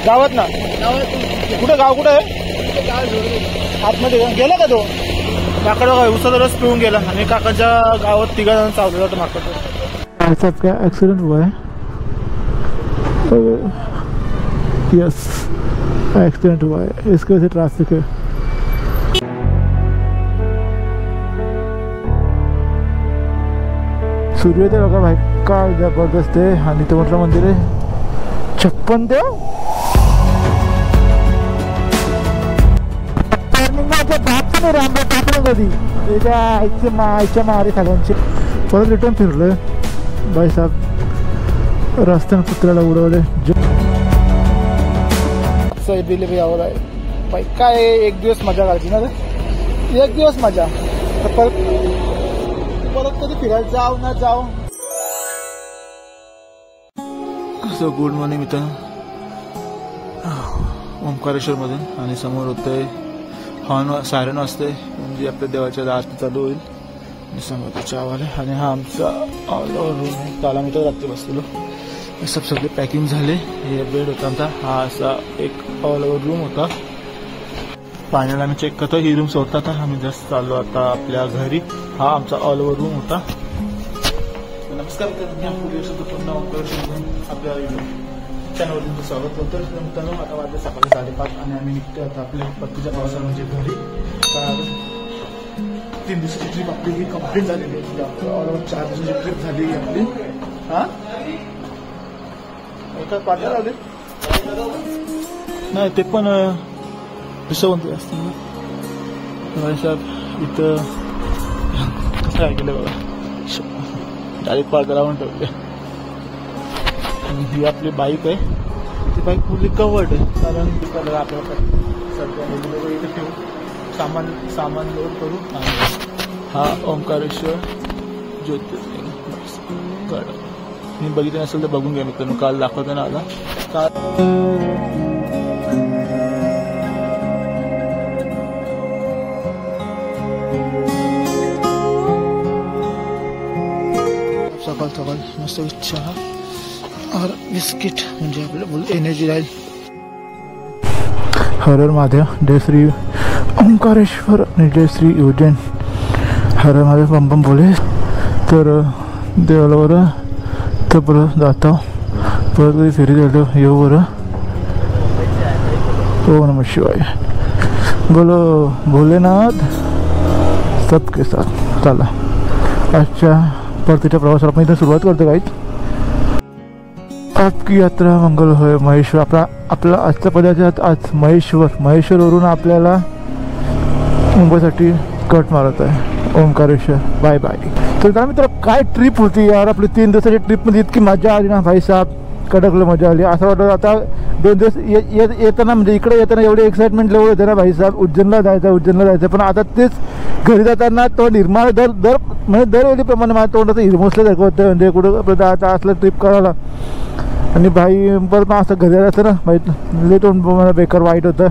गावात ना कुठं गाव कुठं आहे आतमध्ये गेला का तो माकड बघा उसाचा रस पिऊन गेला आणि काकाच्या गावात 3 जण चावलेलं होतं माकड ऐसा क्या एक्सीडेंट हुआ है यस एक्सीडेंट हुआ है इसकी वजह से ट्रैफिक है सूर्योदय बघा भाई काय जबरदस्त आहे आणि ते म्हटलं मंदिर आहे 56 देव रामबा टाकलं कधी त्याच्या आईच्या मारे सगळ्यांचे परत रिटर्न फिरलोय भाई साहेब रस्त्यानं कुत्र्याला उडवले दिले भाई आवड आहे भाई काय एक दिवस मजा करायची ना एक दिवस मजा परत कधी फिरायला जाऊ ना जाऊ सो गुड मॉर्निंग मित्रांनो ओंकारेश्वर मधून आणि समोर होतंय हॉर्न सायरन वाजतंय म्हणजे आपल्या देवाच्या आरती चालू होईल आणि समोर चहा वाले आणि हा आमचा ऑल ओव्हर रूम आहे त्याला मी तर रात्री बसलेलो सगळे पॅकिंग झाले हे बेड होता आमचा हा असा एक ऑल ओव्हर रूम होता फायनल आम्ही चेक करतो ही रूम सोडता था आम्ही जस्ट चाललो आता आपल्या घरी हा आमचा ऑल ओव्हर रूम होता नमस्कार पुन्हा आपल्या चॅनलवरून स्वागत करतो मित्रांनो आता वाजले सकाळी 5:30 आणि आम्ही निघतो आता आपल्या पत्तीच्या पावसाला म्हणजे घरी कारण 3 दिवसाची ट्रिप आपली ही कम्प्लीट झालेली आहे ऑल ओव्हर 4 दिवसाची ट्रिप झाली आपली हा एका पार्टनर आले नाही ते पण विषवंती असते ना साहेब इथं कसं ऐकलं बघा डायरेक्ट पार्क लावून ठेवते ही आपली बाईक आहे ती बाईक फुल्ली कवर्ड आहे कारण आपल्याला सध्या इथे ठेवू सामान लोड करू आणि हा ओंकारेश्वर ज्योतिर्लिंग गड मी बघितलं नसेल तर बघून घ्या मित्रांनो काल दाखवताना आला सकाळ सकाळ मस्त चहा और बिस्किट म्हणजे आपल्याला बोल एनर्जी राहील हर हर महादेव जय श्री ओंकारेश्वर आणि जय श्री उज्जैन हर हर महादेव बम बम बोले तर देवाला बरं तर परत जातो परत कधी फेरी जातो येऊ बरं ओ नमः शिवाय बोलो भोलेनाथ सबके साथ चला आजच्या परतीच्या प्रवासाला आपण इथं सुरुवात करतो काहीच आपकी यात्रा मंगल होय महेश्वर आपला आजचा पदार्थ आज महेश्वरवरून आपल्याला मुंबईसाठी कट मारत आहे ओंकारेश्वर बाय बाय तर त्या मित्र काय ट्रिप होती यार आपली 3 दिवसाची ट्रिपमध्ये इतकी मजा आली ना भाई साहेब कडकलं मजा आली असं वाटतं आता 2 दिवस येताना म्हणजे इकडे येताना एवढी एक्साइटमेंट लेवल होते ना भाई साहेब उज्जैनला जायचं पण आता तेच घरी जाताना तो निर्माण म्हणजे दरवेळीप्रमाणे माझ्या तोंडाचं हिरमोसल्यासारखं होतं म्हणजे कुठं आता असलं ट्रिप करायला आणि भाई परत मग असं घरी असतं ना भाई लई तोंड मला बेकार वाईट होतं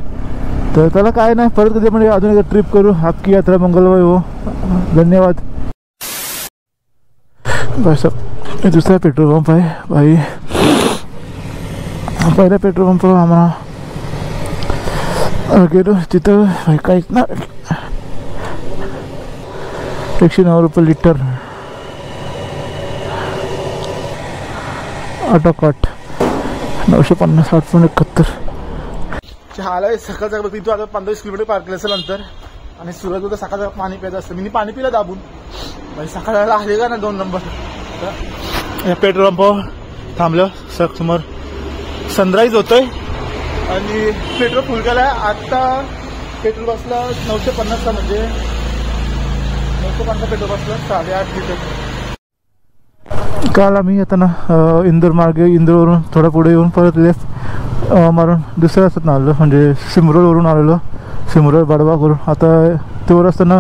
तर त्याला काय नाही परत कधी म्हणजे अजून एक ट्रिप करू आपकी यात्रा मंगलमय हो धन्यवाद भाई साहेब दुसरा पेट्रोल पंप आहे भाई पहिला पेट्रोल पंप आम्हाला गेलो तिथं भाई काहीच ना 109 रुपये लिटर ऑटोकॉट 950 8.71 चहाला सकाळचा बघ तू आता 15-20 किलोमीटर पार केलं असेल नंतर आणि सुरत होतं सकाळचं पाणी प्यायचं असतं मी पाणी पिलं दाबून म्हणजे सकाळला आले का ना 2 नंबर या पेट्रोल पंपावर थांबलं समोर सनराईज होतोय आणि पेट्रोल फुल केलाय आता पेट्रोल बसला 950 म्हणजे 950 पेट्रोल बसला 8.5 लिटर काल आम्ही येताना इंदोर मार्गे इंदोरवरून थोडा पुढे येऊन परत लेफ्ट मारून दुसऱ्या रस्त्यात आलेलो म्हणजे सिमरोडवरून आलेलो सिमरोड बडवा करून आता तेवढं असताना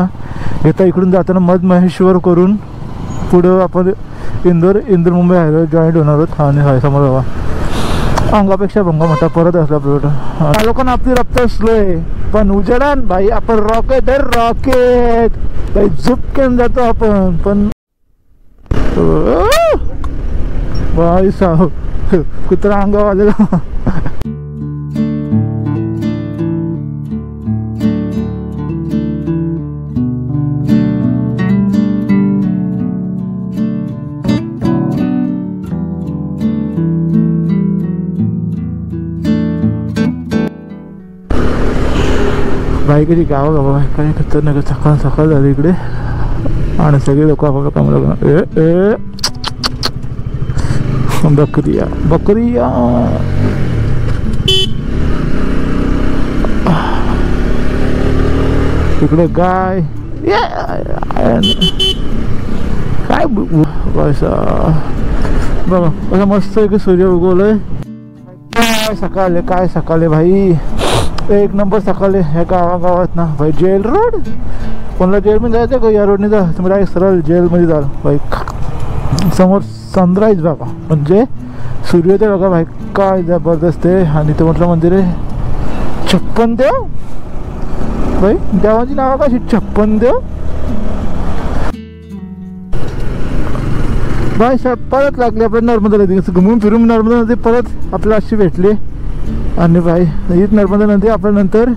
येता इकडून जाताना महेश्वर करून पुढं आपण इंदोर मुंबई हायवे जॉईंट होणार आहोत आणि हाय समोर बाबा अंगापेक्षा भंगा मोठा परत असला आपल्याला लोकांना आपली रफ्तार स्लो आहे पण उजेडान भाई आपण रॉकेट भाई झुपकेन जातो आपण पण भाई साहब कुत्रा अंगावर आलेला. बाईकची गावं गावं काय खतरनाक सकाळ सकाळ झाली इकडे आणि सगळे लोक आपापल्या कामाला. बकरिया बकरिया इकडे गाय काय बघा कसं मस्त आहे की सूर्य उगवलंय. काय सकाळ भाई एक नंबर सकाळी ह्या गावात ना भाई. जेल रोड कोणाला जेलमध्ये जायचं का या रोडने जा तुम्ही डायरेक्ट सरळ जेलमध्ये जाल भाई. समोर सनराईज बघा म्हणजे सूर्योदय बघा भाई काय जबरदस्त आहे. आणि ते म्हटलं मंदिर आहे 56 देव भाई. देवाची नाव कशी 56 देव भाई. परत लागली आपल्या नर्मदा नदी घुमून फिरून नर्मदा नदी परत आपल्याला अशी भेटली. आणि भाई ही नर्मदा नदी आपल्या नंतर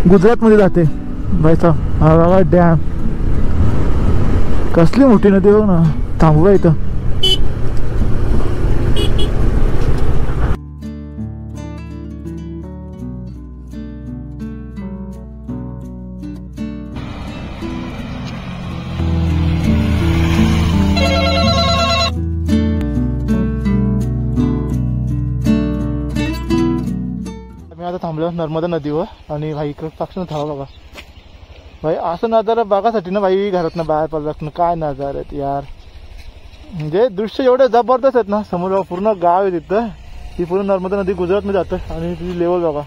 गुजरातमध्ये जाते भाई. हा डॅम कसली मोठी नदी बघ ना. थांबूया इथं. आता थांबलो नर्मदा नदीवर आणि भाई इकडे पक्षानं थांबा बघा भाई. असं नजारा बघासाठी ना भाई घरातनं बाहेर पडलं काय नजारा आहेत यार. म्हणजे दृश्य एवढे जबरदस्त आहेत ना. समोर पूर्ण गाव आहे तिथं. ही पूर्ण नर्मदा नदी गुजरातमध्ये जातं आणि तिची लेवल बघा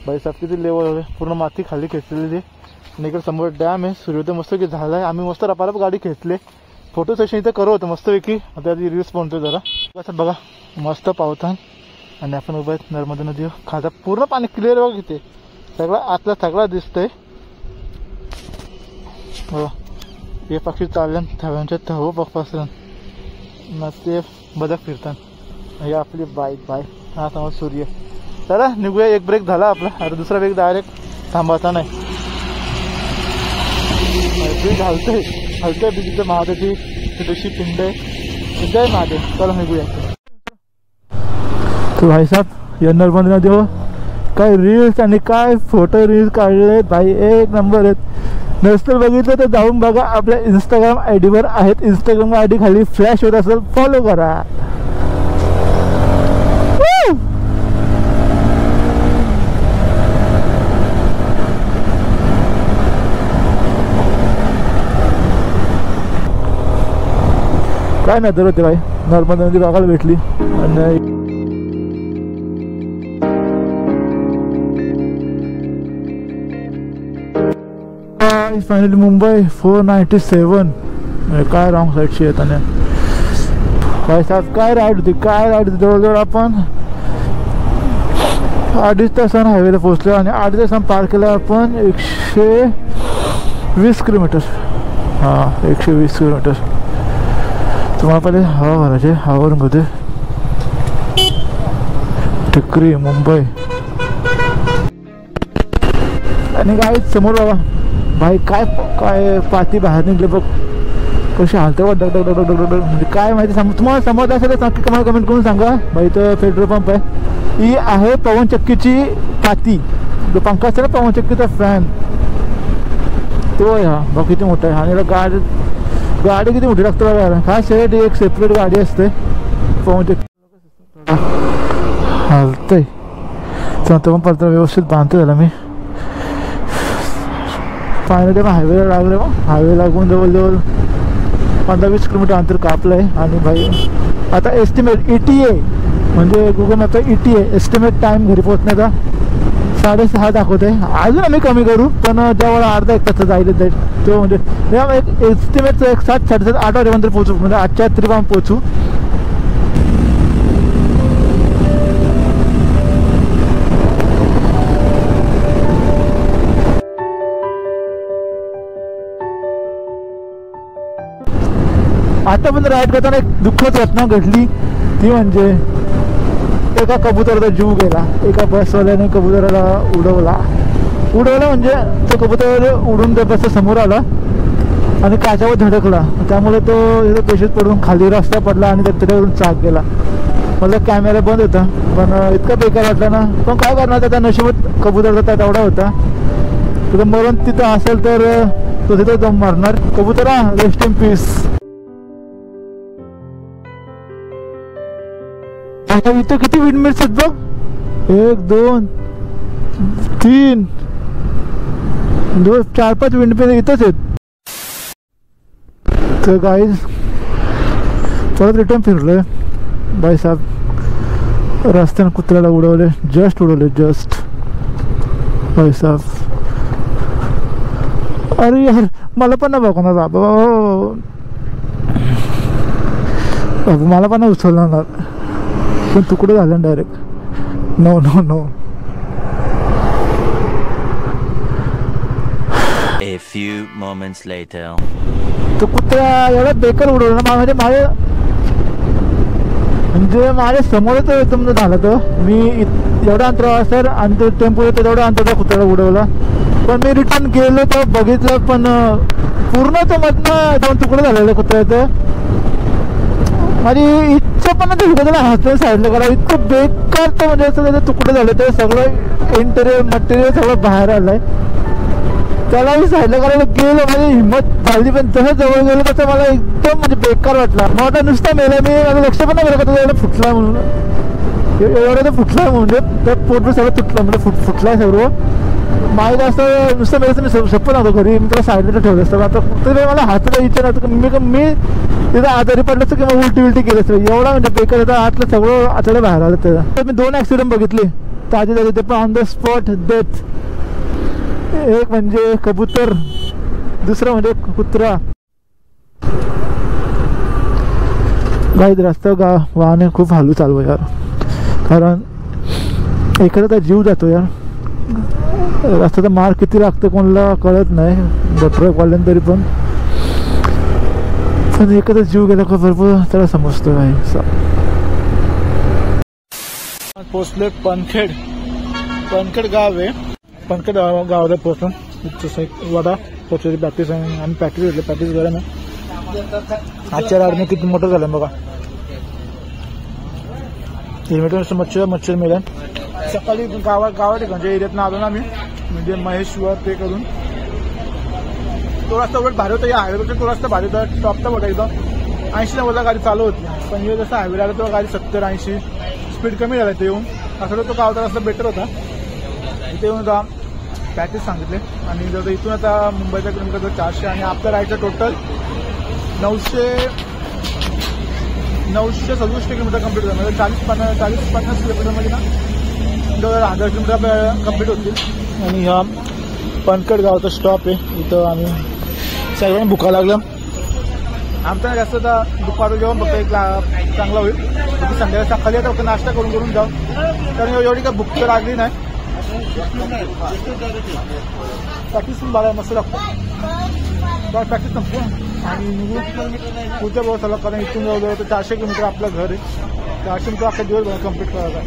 भाई. किती लेवल आहे पूर्ण माती खाली खेचलेली. आणि इकडे समोर डॅम आहे. सूर्योदय मस्त की झाला आहे. आम्ही मस्त रपारप गाडी खेचले. फोटो सेशन इथं करू होतं मस्तपैकी. आता ती रील्स बनतो जरा कसं बघा मस्त पावतात. आणि आपण उभं आहेत नर्मदा नदीवर. खाजा पूर्ण पाणी क्लिअर बघ इथे सगळं आतला सगळा दिसतंय हो. हे पक्षी चालल्यान थव्यांच्या थव पसरण ना ते बदक फिरतात. हे आपली बाईक हा समोर सूर्य. चला निघूया. एक ब्रेक झाला आपला. अरे दुसरा ब्रेक डायरेक्ट थांबायचा नाही. ब्रिज हलतंय ब्रिजचं महादेवची छोटीशी पिंड आहे. जय महादेव. चला निघूया. तो भाई साहब या नर्मदा नदीवर काय रील्स आणि काय फोटो रील्स काढले भाई एक नंबर आहेत. नसतं बघितलं तर जाऊन बघा आपल्या इंस्टाग्राम ID वर आहेत. इंस्टाग्राम ID खाली फ्लॅश होत असेल फॉलो करा. काय नजर होते भाई. नर्मदा नदी बघायला भेटली. आणि फायनली मुंबई 497 काय रॉंग साईडची येताना भाई साहेब. काय राईड होती जवळजवळ आपण 2.5 तासानं हायवेला पोहोचलो. आणि 2.5 तासानं पार केला आपण 120 किलोमीटर. हां 120 किलोमीटर. तुम्हाला पहिले हवा भरायचे. हवावरून होते टिकरी मुंबई. आणि काय समोर बाबा भाई काय काय पाती बाहेर निघले बघ कशी हालते बघ. डग डग डग डग डग. म्हणजे काय माहिती तुम्हाला समजलं असेल तर नक्की मला कमेंट करून सांगा भाई. इथं पेट्रोल पंप आहे. ही आहे पवनचक्कीची पाती. जो पंखा असते ना पवनचक्कीचा फॅन तो आहे हा. बघ किती मोठा आहे. आणि गाडी किती मोठी लागते बघा. खास एक सेपरेट गाडी असते पवनचक्की. हालतंय तर पण परत व्यवस्थित बांधतो झाला मी. फायनली मग हायवेला लागले. मग हायवे लागून जवळजवळ 15-20 किलोमीटर अंतर कापलं आहे. आणि भाई आता एस्टिमेट ETA म्हणजे गुगल मॅपचा ETA एस्टिमेट टाईम घरी पोहोचण्याचा 6:30 दाखवत आहे. अजून आम्ही कमी करू पण ज्यावेळेला अर्धा 1 तास जाईल तो म्हणजे एक एस्टिमेटचं 7, 7:30, 8 वाजेपर्यंत पोहोचू. म्हणजे आजच्या तरी पण पोहोचू. आता पण राईड करताना एक दुःखद घटना घडली. ती म्हणजे एका कबुतराचा जीव गेला. एका बसवाल्याने कबुतराला उडवला म्हणजे तो कबूतर उडून त्या बसच्या समोर आला आणि काचावर धडकला. त्यामुळे तो पेशीत पडून खाली रस्ता पडला आणि त्याच्यावरून चाक गेला. मला कॅमेरा बंद होता पण इतका बेकार वाटला ना. पण काय करणार, त्या नशिबात कबूतरचा तेवढा होता. तुझं मरण तिथं असेल तर तो तिथं जाऊन मारणार. कबुतरा रेस्ट इन पीस. इथं किती विंडमिल्स आहेत बघ. 1 2 3 2 4 5 विंडमिल इथंच आहेत. तर गाईज परत रिटर्न फिरलोय. बाई साहेब रस्त्यानं कुत्र्याला उडवले, जस्ट बाई साहेब. अरे यार मला पण नाही बघणार बाबा, मला पण नाही उचलणार. पण तुकडे झालं direct. No. A few moments later. तो कुत्रा एवढा बेकार उडवला म्हणजे माझ्या समोरच एकदम झालं. तर मी एवढ्या अंतरावर सर आणि तो टेम्पो तेवढ्या अंतराचा कुत्र्याला उडवला. पण मी रिटर्न गेलो तर बघितलं पण पूर्ण तो मधनं 2 तुकडे झालेले कुत्र्याचं. माझी इच्छा पण नाही त्याला हात साईडला करा. इतकं बेकार तर म्हणजे असं त्याचे तुकडे झाले. ते सगळं इंटेरियर मटेरियल सगळं बाहेर आलंय. त्याला मी साईडला करायला गेलो, माझी हिंमत झाली. पण जसं जवळ गेलो तसं मला एकदम म्हणजे बेकार वाटला. मग आता नुसता मेला. मी माझं लक्ष पण नाही केलं का एवढं फुटला म्हणून. एवढं तर फुटला म्हणजे त्या पोट सगळं तुटलं म्हणजे फुटलाय सर्व. माहीत असं नुसतं मेलं मी शपथ नव्हतं घरी. मी त्याला साईडला ठेवलं असतं. आता तरी मला हाताला इच्छा नव्हतं. मी तिथं आजारी पडलं असतं किंवा उलटी केलं असतं. एवढा म्हणजे बेकार होता. आतलं सगळं आतडे बाहेर आलं. त्याचा मी 2 ॲक्सिडेंट बघितले ताजे ते पण ऑन द स्पॉट डेथ. एक म्हणजे कबूतर, दुसरं म्हणजे कुत्रा. गाईत रस्ता वाहने खूप हलू चालू यार. कारण एखादा जीव जातो यार. रस्त्याचा मार किती लागतो कोणाला कळत नाही ट्रकवाल्यानं तरी पण एखादा जीव गेला का भरपूर त्याला समजतो. पोचले पनखेड गाव आहे. पनखेड गावाला पोचून वडा पोचली प्रॅक्टिस आहे. आम्ही प्रॅक्टिस करा ना. आजच्या राडने किती मोठं झालं बघा. हेल्मेट मच्छर मिळेल. सकाळी गावात म्हणजे एरियातनं आलो ना आम्ही म्हणजे महेश्वर ते करून. तो रस्ता उलट भारी होता. या हायवेवरचा तो रस्ता भारी होता. टॉपचा होता एकदम. 80 ला गाडी चालू होती. पण हे जसं हायवे आला तेव्हा गाडी 70-80 स्पीड कमी झाला. ते येऊन असं तो गावचा रस्ता बेटर होता. इथे येऊन आता पॅकेज सांगितले आणि जर इथून आता मुंबईचा किलोमीटर 400 आणि आपलं राहायचं टोटल 967 किलोमीटर कम्प्लीट होतं. म्हणजे 40-50 किलोमीटरमध्ये ना 1000 किलोमीटर कम्प्लीट होतील. आणि हा पनखेड गावचा स्टॉप आहे. इथं आम्ही सगळ्यांना भुका लागलं. आमचा जास्त आता दुपार जेवण फक्त एक चांगला होईल. संध्याकाळी सकाळी आता फक्त नाश्ता करून जाऊ. कारण एवढी काय भूक तर लागली नाही. प्रॅक्टिस पण बघायला मस्त लागतं. प्रॅक्टिस संपतो आणि निघून पुढच्या बरोबर कारण इथून जवळ तर 400 किलोमीटर आपलं घर आहे. 400 किलोमीटर अख्खा दिवस कम्प्लीट करायचा.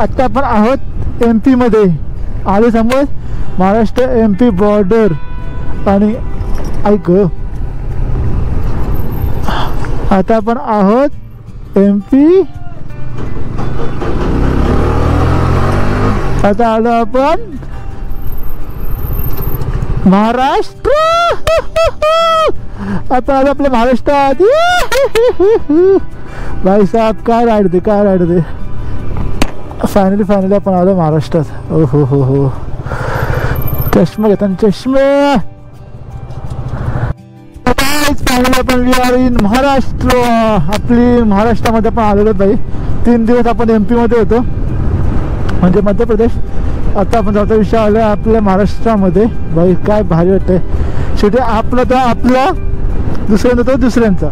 आता आपण आहोत MP मध्ये. आले समोर महाराष्ट्र MP बॉर्डर आणि ऐक आता आपण आहोत MP. आता आलो आपण महाराष्ट्र. आता आलो आपल्या महाराष्ट्रात. भाई साहब काय राईड दे. फायनली आपण आलो महाराष्ट्रात. हो चष्मा घेताना चष्मे. फायनली आपण वी आर इन महाराष्ट्र. आपली महाराष्ट्रामध्ये आपण आलेलो बाई. 3 दिवस आपण MP मध्ये होतो म्हणजे मध्य प्रदेश. आता आपण जाता विषय आला आपल्या महाराष्ट्रामध्ये. बाई काय भारी वाटतंय. शेवटी आपला तो आपला, दुसऱ्यांचा तो दुसऱ्यांचा.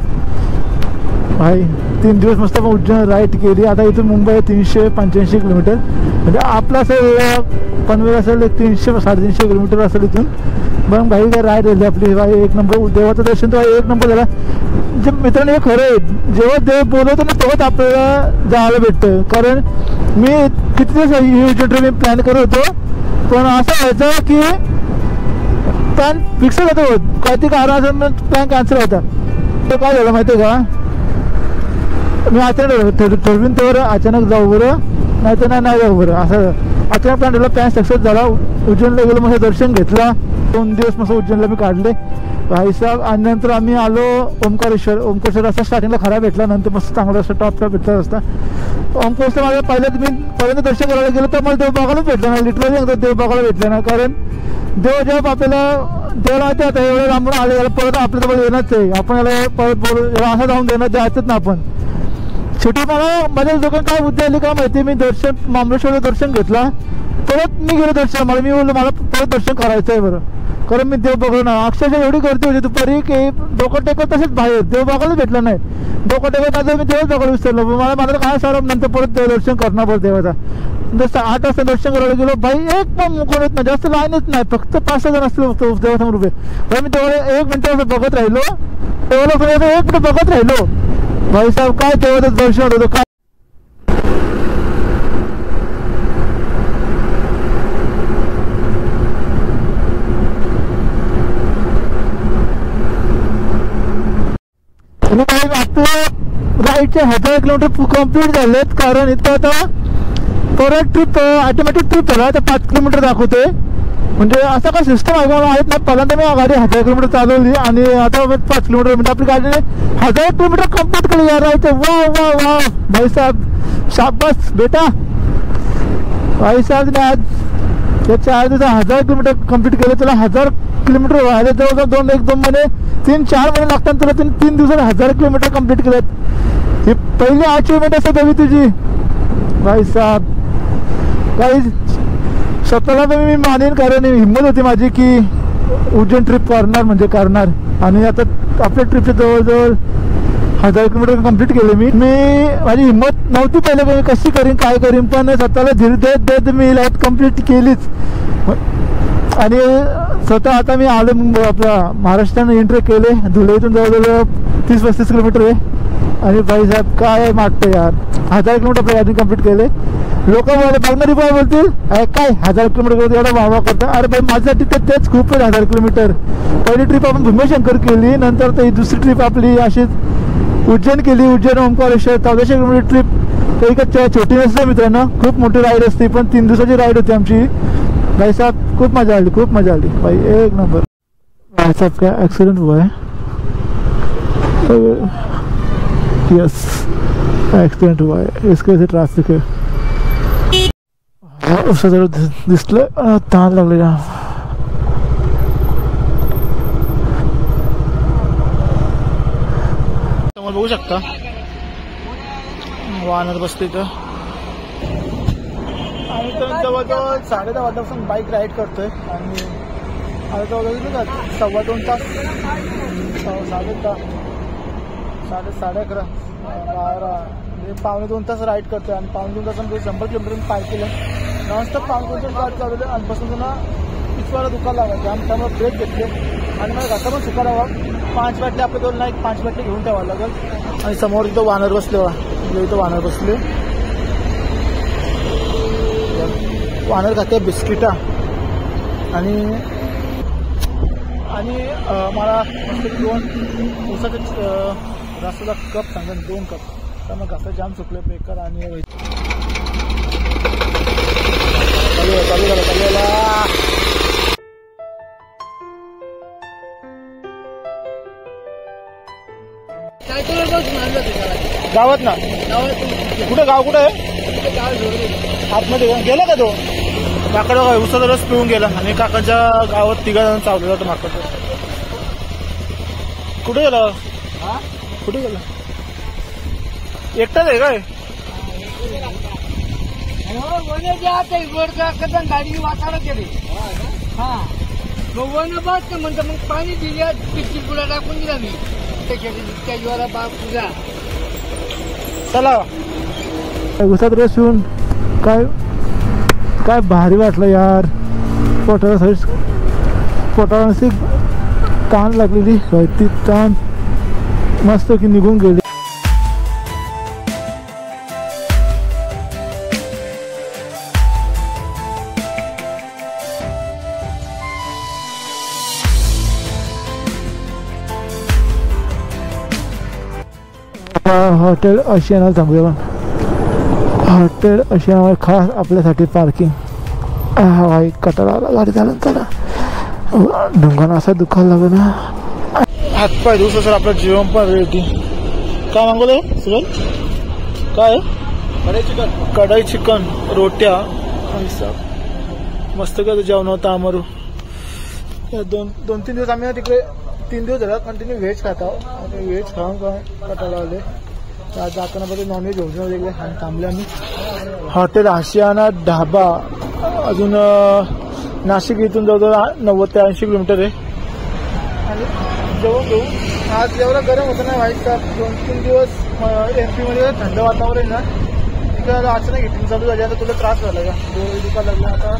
भाई 3 दिवस मस्त उज्जैन राईड केली. आता इथून मुंबई 385 किलोमीटर, म्हणजे आपला असेल पनवेल असेल 300-350 किलोमीटर असेल इथून. मग भाई काय राईड झाली आपली भाई, एक नंबर. देवाचं दर्शन तर एक नंबर झाला. जे मित्रांनो हे खरं आहे, जेव्हा देव बोलवतो ना तेव्हाच आपल्याला जायला भेटतं. कारण मी किती दिवस ही उज्जैन ट्रिप मी प्लॅन करत होतो, पण असं व्हायचं की प्लॅन फिक्स होतो, काय ते कारण प्लॅन कॅन्सल होता. तो काय झालं माहिती आहे का, मी अचानक ठरवीन तेव्हा अचानक जाऊ बरं, नाही तर नाही जाऊ बरं, असं अचानक प्लॅन ठरला. प्लॅन सक्सेस झाला. उज्जैनला गेलो, मस्त दर्शन घेतला. 2 दिवस मस्त उज्जैनला मी काढले भाईसाहेब. आणि नंतर आम्ही आलो ओमकारेश्वर रस्ता स्टार्टिंगला खराब भेटला, नंतर मस्त चांगला रस्ता टॉपचा भेटला रस्ता. ओमकारेश्वर माझ्या पहिल्यांदा दर्शन करायला गेलो तर मला देव बघायलाच भेटलं नाही, लिटरली एकदा देव बघायला भेटलं ना. कारण देव जेव्हा आपल्याला देवाला माहिती आता एवढं लांबून आले, याला परत आपल्याजवळ येणंच आहे. आपण याला परत बोलू असं जाऊन देणं द्यायचंच ना आपण. शेवटी मला माझ्या लोकांना काय बुद्धी आली का माहिती, मी महाबळेश्वरचं दर्शन घेतला, परत मी गेलो दर्शन. मी बोललो मला परत दर्शन करायचं आहे बरं, कारण मी देव बघलो ना. अक्षरशः एवढी गर्दी होती दुपारी की डोकं टेकत तसेच बाहेर, देव बघायला भेटलं नाही. डोकं टेकत आता मी देवच बघायला विसरलो. मला काय सारं नंतर परत देवदर्शन करणार परत देवाचा. जसं 8 वाजता दर्शन करायला गेलो भाई, एक पण कोण येत नाही, जास्त लाईनच नाही, फक्त 5-6 जण असतील देवासमोर उभे. भाई मी तेवढे 1 मिनिट असं बघत राहिलो, तेवढं 1 मिनिट बघत राहिलो भाईसाहेब. काय देवाचं दर्शन होतं काय. आपलं राईडचे 1000 किलोमीटर कम्प्लीट झालेत. कारण इथं आता परत ट्रिप ऑटोमॅटिक ट्रिप झाला, तर 5 किलोमीटर दाखवते. म्हणजे असं काय सिस्टम आहे मला माहीत नाही. पहिल्यांदा मी गाडी 1000 किलोमीटर चालवली आणि आता 5 किलोमीटर, म्हणजे आपली गाडीने 1000 किलोमीटर कम्प्लीट केली या राईडचं. वा वा वा भाईसाहेब, शाबास बेटा. भाईसाहेब आज या 4 दिवसात 1000 किलोमीटर कम्प्लीट केलं. त्याला 1000 किलोमीटर व्हायला जवळजवळ 2 महिने 3-4 महिने लागतात. तुला 3 दिवसात 1000 किलोमीटर कम्प्लीट केलेत. ही पहिली अचिव्हमेंट असं देवी तुझी भाईसाहेब. काही स्वतःला पण मी मानेन, कारण हिंमत होती माझी की उज्जैन ट्रिप करणार म्हणजे करणार. आणि आता आपल्या ट्रिपचे जवळजवळ 1000 किलोमीटर कम्प्लीट केले. मी माझी हिंमत नव्हती पहिले, कशी करीन काय करीन, पण स्वतःला धीर देत मी लाईफ कम्प्लीट केलीच. आणि स्वतः आता मी आलो आपला महाराष्ट्राने एंट्री केले. धुळे इथून जवळजवळ 30-35 किलोमीटर आहे. आणि भाईसाहेब काय वाटतं यार, 1000 किलोमीटर आपल्या गाडी कम्प्लीट केले. लोक बघणारी काय बोलतील, काय 1000 किलोमीटर एवढा वाहवा करतात. अरे भाई माझ्यासाठी तेच खूप आहे 1000 किलोमीटर. पहिली ट्रिप आपण भीमाशंकर केली, नंतर तर ही दुसरी ट्रिप आपली अशीच उज्जैन केली. Ujjain Omkareshwar 1400 kilometre trip. काही का छोटी नसते मित्रांनो, खूप मोठी राईड असते. पण 3 दिवसाची राईड होती आमची भाईसाहेब. खूप मजा आली, खूप मजा आली भाई, एक नंबर. भाईसाहेब का ॲक्सिडेंट हुआ है. यस ॲक्सिडेंट हुआ है, इसके वजह से ट्रैफिक है. उसं जर दिसलं ताण लागले का. तुम्हाला बघू शकता वाहनात बसते इथं. आणि तर जवळजवळ 10:30 वाजल्यापासून बाईक राईड करतोय. आणि आता जवळजवळ 2.25 तास, 11:30 म्हणजे 1.25 तास राईड करतोय. आणि 1.25 तासामध्ये 100 किलोमीटर पार केलं. नॉनस्टॉप 1.25 तास चालवले. आणि बसून त्यांना पिछवाला दुखायला लागला. त्यामुळे ब्रेक घेतले आणि मला घासा पण सुकायला हवा. 5 बाटले आपल्या 2 नाही 5 बाटले घेऊन ठेवावं लागेल. आणि समोर इथं वानर बसले बघा, इथं वानर बसले. वानर खाते बिस्किटा. आणि मला 2 ऊसाचे रसाचा कप सांगा, 2 कप. त्यामुळे घासा जाम सुकले बेकार. आणि चालू गावात ना. कुठे गाव कुठे आहे आतमध्ये गेला का तो. काकडा उसाचा रस पिऊन गेला. आणि काकाच्या गावात 3 जण चावलं जातं माकड. कुठे गेला, कुठे गेला, एकटाच आहे काय. गाडी वाटायला गेली. हा मग वन बस म्हणतं, मग पाणी दिल्या, पिशवी पुढे टाकून दिला मी. त्या ज्वाला बा पूजा चला उसात रस येऊन काय काय भारी वाटलं यार. पोटाला अशी ताण लागलेली ती ताण मस्त की निघून गेली. हॉटेल आशियाना थांबूया पण. हॉटेल आशियाना खास आपल्यासाठी पार्किंग. हा कटाळा आला गाडी चालत चला. ढुंगाना असा दुखायला लागला ना. हातपाय दिवस सर आपलं जेवण पण रेडी. काय मागवलं सुरेल? काय कढाई चिकन रोट्या मस्त काय जेवण होतं आमरू. दोन तीन दिवस आम्ही तिकडे 3 दिवस झाला कंटिन्यू व्हेज खाता आणि व्हेज खाऊन कटाळा आले. आज जाताना बघा नॉनव्हेज घेऊन वेगळे आणि थांबले आम्ही. हॉटेल आशियाना ढाबा अजून नाशिक इथून जवळजवळ 90 ते 80 किलोमीटर आहे. आणि जेवण घेऊ. आज एवढं गरम होतं ना व्हाईट का 2-3 दिवस MP मध्ये थंड वातावरण ना तिकडे अचानक हिटिंग चालू झाली. आता तुला त्रास झाला का डोळे दुखायला लागला. आता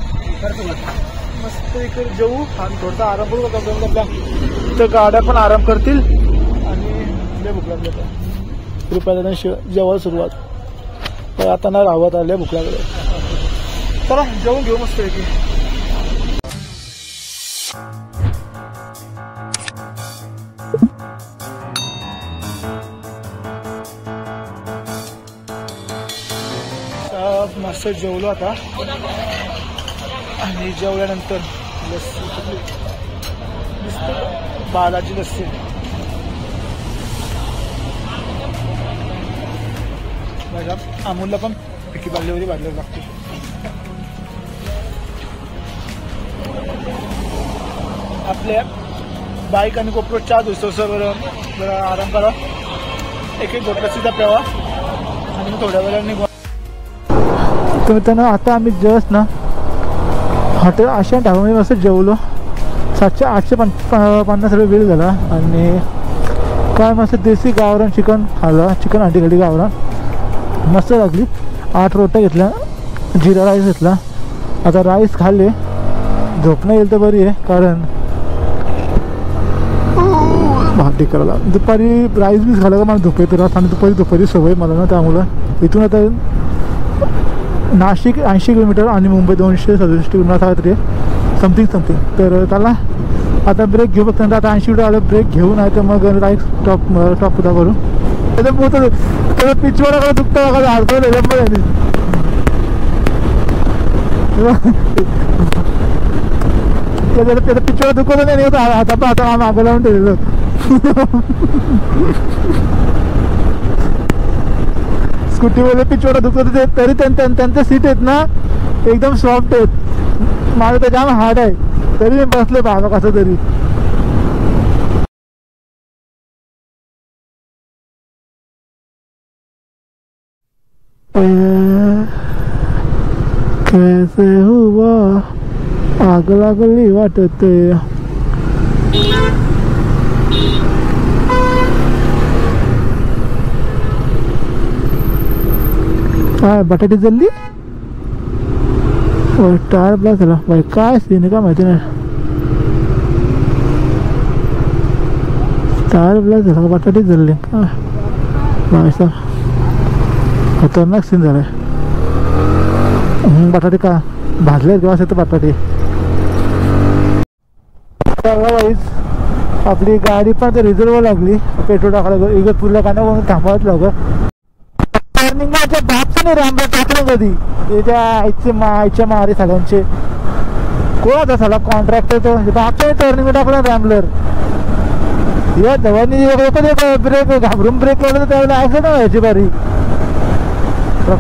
मस्त इकडे जेवू आणि थोडासा आराम करू आपल्या. इथं गाड्या पण आराम करतील आणि लय भूक लागली आता. कृपया जेवायला सुरुवात तर आता ना राहत आले भूक लागले. चला जेवून घेऊ मस्त पैकी. मस्त जेवलो आता आणि जेवल्यानंतर लस्सी बालाची लस्सी. अमूलला पण पिकी बादलीवरती बादली लागते. आपल्या बाईक आणि गोप्रो 4 दिवसावर जरा आराम करा. एक गोट लस्सीचा प्यावा आणि थोड्या वेळाने तर मित्रांनो आता आम्ही जस्ट ना हॉटेल आशियाना ढाबामध्ये मस्त जेवलो. 700-850 रुपये बिल झाला आणि काय मस्त देसी गावरान चिकन खाल्लं. चिकन अंडी घडी गावरान मस्त लागली. 8 रोट्या घेतल्या. जिरा राईस घेतला. आता राईस खाल्ले. झोपणं येईल तर बरी आहे कारण भाकरी करायला. दुपारी राईस बीस खाल्ला का मला झोप येते राहत आणि दुपारी सवय मला ना. त्यामुळं इथून आता नाशिक 80 किलोमीटर आणि मुंबई 267 किलोमीटर आहे तरी समथिंग. तर त्याला आता ब्रेक घेऊ फक्त. आता 80 किलोमीटर आलं ब्रेक घेऊन आहे तर मग राईट टॉप उदा करू. त्याच्या पोहोचलं त्याला पिचवाडा का दुखता का अडकवलं त्याला पिचवाडा दुखवलं नाही आता मागं लावून ठेवलेलं. स्कूटीमध्ये पिचवाडा दुखत तरी त्यांचं सीट आहेत ना एकदम सॉफ्ट आहेत. माझं तर जाम हार्ड आहे तरी मी बसले बाबा कसं तरी. कैसे हुआ आग लागली वाटते. काय बटाटी जल्ली टायर ब्लॅक झाला बाई. काय सीन का माहिती नाही. टायर ब्लॅक झाला बटाटी जल्ली का बायसा. खतरनाक सीन झालाय. बटाटे का भाजले किंवा असेल तर बटाटे. आपली गाडी पण रिझर्व लागली. पेट्रोल टाकायला इगतपूरला का नाही थांबवायच लागत. टर्निंग माझ्या भागचं नाही रॅम्बलर टाकलं कधी. त्याच्या आईच्या मारी सगळ्यांचे कोणाचा झाला कॉन्ट्रॅक्टर तो भागचं टर्निंग टाकलं रॅम्बलर. या जवानी ब्रेक घाबरून ब्रेक लावलं तर त्यावेळेला ऍक्सिडेंट व्हायची बारी.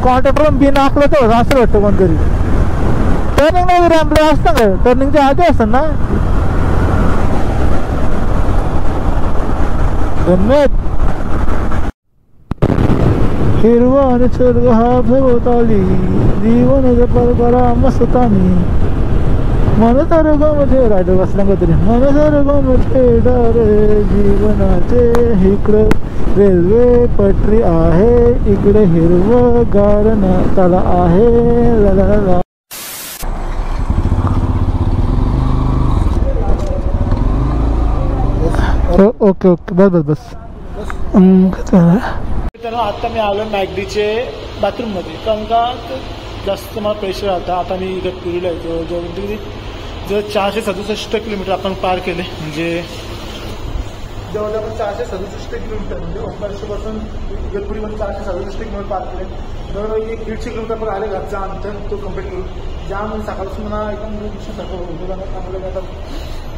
कॉन्ट्रॅक्टर बी नाकलं तर असं वाटतं कोणतरी. टर्निंग नाही रॅम्बलर असतं का टर्निंगच्या आधी असतं ना. हिरवा निसर्ग हा भोवताली जीवन परपरा मस्तानी. मनसारगामध्ये रायडर बसला का तरी मनसारगामध्ये डारे जीवनाचे इकडं रेल्वे पटरी आहे इकडे हिरवं गारण तला आहे ला ला ला. ओके ओके बस बस बस. आता मी आलो मॅगडीचे बाथरूममध्ये कारण का जास्त मला प्रेशर आता. आता मी इगतपुरीला येतो जवळ 467 किलोमीटर आपण पार केले म्हणजे जवळजवळ 467 किलोमीटर म्हणजे ओंकारेश्वरपासून इगतपुरीमध्ये 467 किलोमीटर पार केले. जवळ 1-1.5 किलोमीटर पण आले घरचा अंतर तो कम्प्लीट करू. ज्यामुळे सकाळपासून मला एकदम सकाळ होतो आम्हाला आता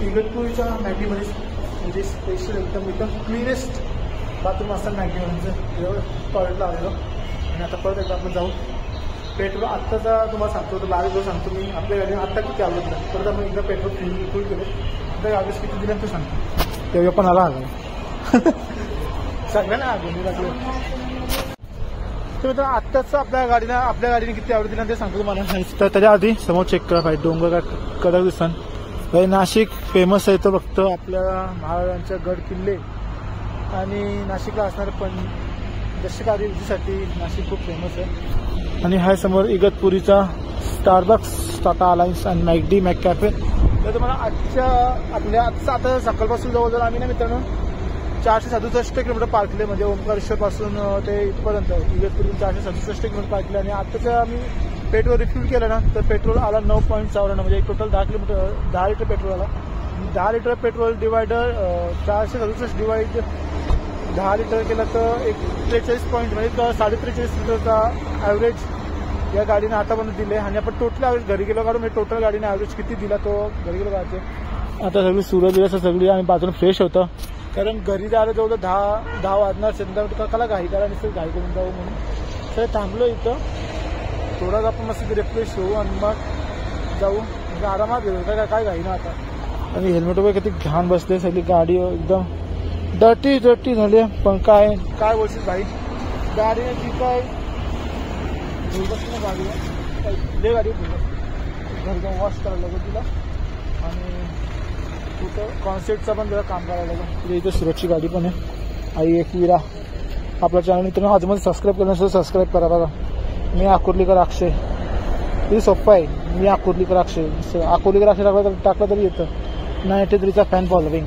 इगतपुरीच्या मॅगडीमध्ये म्हणजे स्पेशल एकदम क्लिनेस्ट बाथरूम असतात मॅगडीमध्ये टॉयलेटला आलेलो. आणि आता परत एकदा आपण जाऊ पेट्रोल. आत्ताचा तुम्हाला सांगतो तर बारीक सांगतो मी आपल्या गाडीने आत्ता किती आवडत नाही परत आपण एकदा पेट्रोल फुल केलं आपल्या गाडीस किती दिलं ते सांगतो तेव्हा पण आला सगळं ना आगोनी लागलं. तर आत्ताच आपल्या गाडीने किती आवडत दिलं ते सांगतो तुम्हाला. तर त्याच्या आधी समोर चेक करा पाहिजे डोंगर कडक दिसतात. नाशिक फेमस आहे तो फक्त आपल्या महाराजांच्या गड किल्ले आणि नाशिकला असणारे पण दशकाधी विधीसाठी नाशिक खूप फेमस आहे. आणि हा समोर इगतपुरीचा स्टारबक्स टाटा अलायन्स आणि मॅगडी मॅककॅफे. तर तुम्हाला आता सकाळपासून जवळजवळ आम्ही ना मित्रांनो 467 किलोमीटर पार केले म्हणजे ओंकारेश्वरपासून ते इथपर्यंत इगतपुरी 467 किलोमीटर पार केले. आणि आत्ताचं आम्ही पेट्रोल रिफ्यूल केलं ना तर पेट्रोल आला 9.54 म्हणजे टोटल 10 लिटर पेट्रोल आला. 10 litre petrol divider 467 divide 10 litre केलं तर 43 पॉईंट म्हणजे 43.5 लिटरचा ॲव्हरेज या गाडीने आतापर्यंत दिले. आणि आपण टोटल ॲव्हरेज घरी गेलो काढून म्हणजे टोटल गाडीने ॲव्हरेज किती दिला तो घरी गेलो काढते. आता सगळी सूर्यदिवस सगळी आणि बाजूला फ्रेश होतं कारण घरी जायला जवळ 10 वाजणार संध्याकाळी कला घाई करा आणि घाई करून जाऊ म्हणून तर थांबलो इथं. थोडाच आपण मस्त रिफ्रेश होऊ आणि मग जाऊ म्हणजे आरामात गेलो काय घाई ना आता. आणि हेल्मेट वगैरे किती घाण बसते सगळी गाडी एकदम डर्टी झाली. पण काय बोलशील भाई गाडीने ती काय भूलबसते ना गाडीला गाडी घर जाऊन वॉश करायला लागेल तिला. आणि कुठं कॉन्सेप्टचा पण जरा काम करायला लागेल. तुझ्या इथे सुरक्षित गाडी पण आहे आई एक विरा. आपल्या चॅनल मित्रांनो आजमध्ये सबस्क्राईब करण्यासाठी सबस्क्राईब करा. बघा मी अकोर्लीकर अक्षय हे सोप्पं आहे. मी अकोर्लीकर अक्षय टाकलं तरी येतं. 93चा फॅन फॉलोविंग.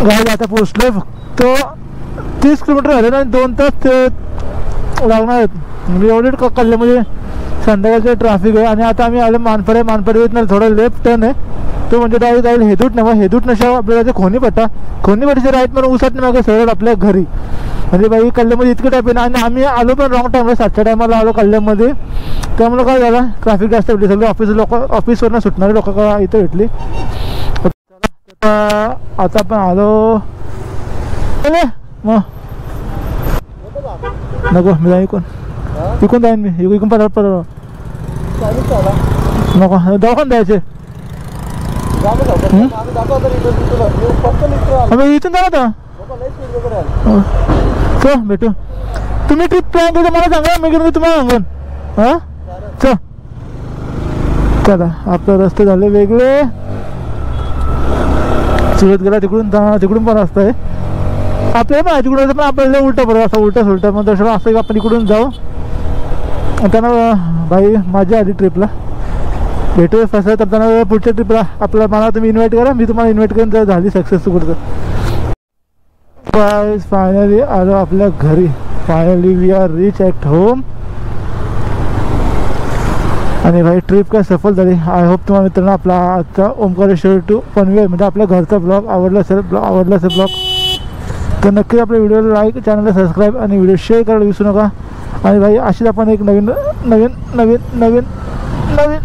गाडी आता पोहोचलोय फक्त 30 किलोमीटर झाले ना 2 तास लागणार आहेत म्हणजे एवढे कल्ल्यामध्ये संध्याकाळचं ट्रॅफिक आहे. आणि आता आम्ही आलो मानपाडीत थोडा लेफ्ट टर्न आहे तो म्हणजे डायरेक्ट जाईल हेदूट नशा आपल्याला ते खोनीपट्टीचे राईट म्हणून उसटणे मागे सरळ आपल्या घरी. म्हणजे बाई कल्ल्यामध्ये इतकं टाईप आहे ना. आणि आम्ही आलो पण रॉंग टाईमला 7च्या टायमाला आलो कल्ल्यामध्ये त्यामुळे काय झालं ट्रॅफिक जास्त भेटली. सगळी ऑफिसवरनं सुटणारी लोक इथं भेटली. आता आपण आलो मग नको मी जाईन इकून जाईन मी इकून परत नको दवाखान द्यायचे इथून जा आता भेटू. तुम्ही ट्रिप प्लॅन केली मला सांगा मी घेऊन तुम्हाला सांगून हां चला. आपले रस्ते झाले वेगळे. सुरत गेला तिकडून पण रस्ता आहे आपल्याला पण तिकडून पण आपल्याला उलटा बरोबर असं उलटा मग दर्शन असं आपण इकडून जाऊ. त्यांना भाई मजा आली ट्रिपला भेटू कसं तर त्यांना पुढच्या ट्रिपला मला तुम्ही इन्व्हाइट करा मी तुम्हाला इन्व्हाइट करून जर झाली सक्सेस पुढचं. फायनली आलो आपल्या घरी. Finally we are reach at home. आणि भाई ट्रिप काय सफल झाली. आय होप तुम्हाला मित्रांनो आपला आजचा ओंकारेश्वर टू पनवेल म्हणजे आपल्या घरचा ब्लॉग आवडला असेल ब्लॉग तर नक्की आपल्या व्हिडिओला लाईक, चॅनलला सबस्क्राईब आणि व्हिडिओ शेअर करायला विसरू नका. आणि भाई अशीच आपण एक नवीन नवीन नवीन नवीन नवीन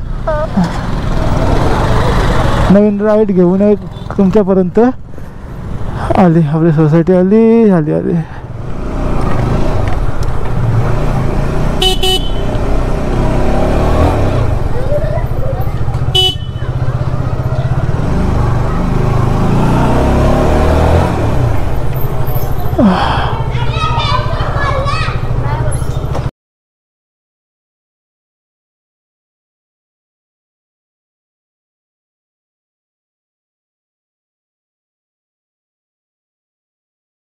नवीन राईड घेऊन एक तुमच्यापर्यंत आली. आपली सोसायटी आली.